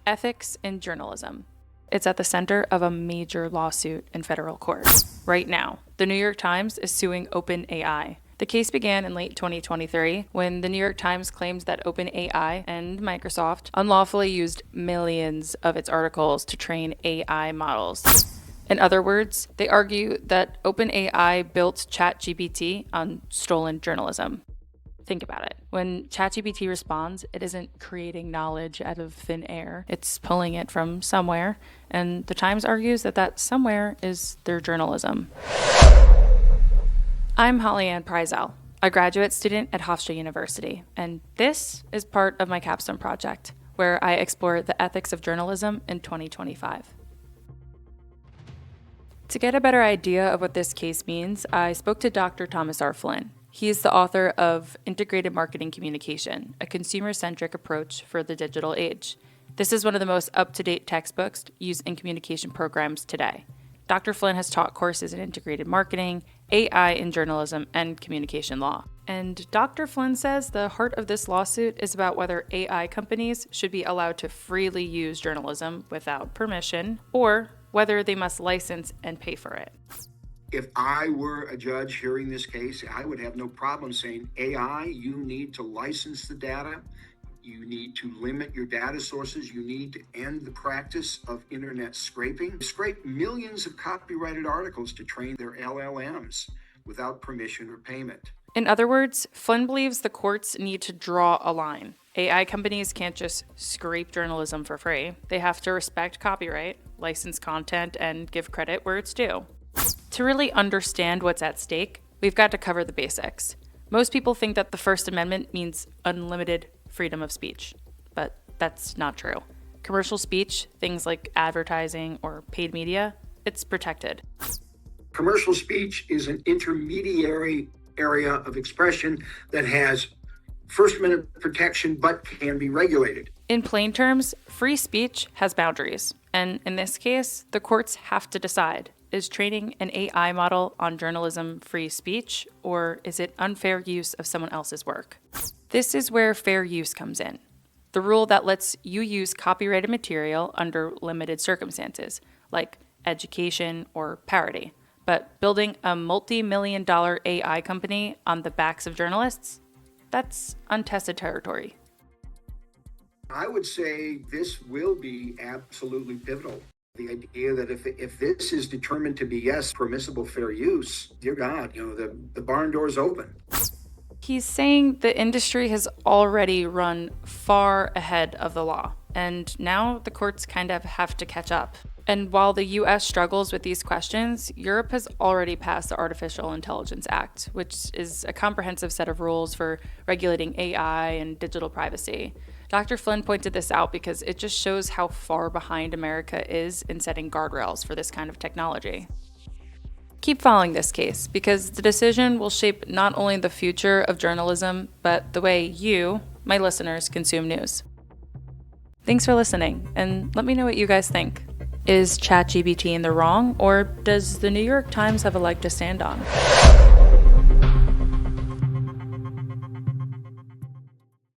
Ethics in journalism. It's at the center of a major lawsuit in federal court. Right now, the New York Times is suing OpenAI. The case began in late 2023 when the New York Times claims that OpenAI and Microsoft unlawfully used millions of its articles to train AI models. In other words, they argue that OpenAI built ChatGPT on stolen journalism. Think about it. When ChatGPT responds, it isn't creating knowledge out of thin air. It's pulling it from somewhere, and the Times argues that that somewhere is their journalism. I'm Hollyann Preisel, a graduate student at Hofstra University, and this is part of my capstone project, where I explore the ethics of journalism in 2025. To get a better idea of what this case means, I spoke to Dr. Thomas R. Flynn. He is the author of Integrated Marketing Communication, a consumer-centric approach for the digital age. This is one of the most up-to-date textbooks used in communication programs today. Dr. Flynn has taught courses in integrated marketing, AI in journalism, and communication law. And Dr. Flynn says the heart of this lawsuit is about whether AI companies should be allowed to freely use journalism without permission, or whether they must license and pay for it. If I were a judge hearing this case, I would have no problem saying, AI, you need to license the data. You need to limit your data sources. You need to end the practice of internet scraping. Scrape millions of copyrighted articles to train their LLMs without permission or payment. In other words, Flynn believes the courts need to draw a line. AI companies can't just scrape journalism for free. They have to respect copyright, license content, and give credit where it's due. To really understand what's at stake, we've got to cover the basics. Most people think that the First Amendment means unlimited freedom of speech, but that's not true. Commercial speech, things like advertising or paid media, it's protected. Commercial speech is an intermediary area of expression that has First Amendment protection but can be regulated. In plain terms, free speech has boundaries, and in this case, the courts have to decide. Is training an AI model on journalism free speech, or is it unfair use of someone else's work? This is where fair use comes in. The rule that lets you use copyrighted material under limited circumstances, like education or parody. But building a multi-million-dollar AI company on the backs of journalists? That's untested territory. I would say this will be absolutely pivotal. The idea that if this is determined to be, yes, permissible fair use, dear God, the barn door's open. He's saying the industry has already run far ahead of the law, and now the courts kind of have to catch up. And while the US struggles with these questions, Europe has already passed the Artificial Intelligence Act, which is a comprehensive set of rules for regulating AI and digital privacy. Dr. Flynn pointed this out because it just shows how far behind America is in setting guardrails for this kind of technology. Keep following this case, because the decision will shape not only the future of journalism, but the way you, my listeners, consume news. Thanks for listening, and let me know what you guys think. Is ChatGPT in the wrong, or does the New York Times have a leg to stand on?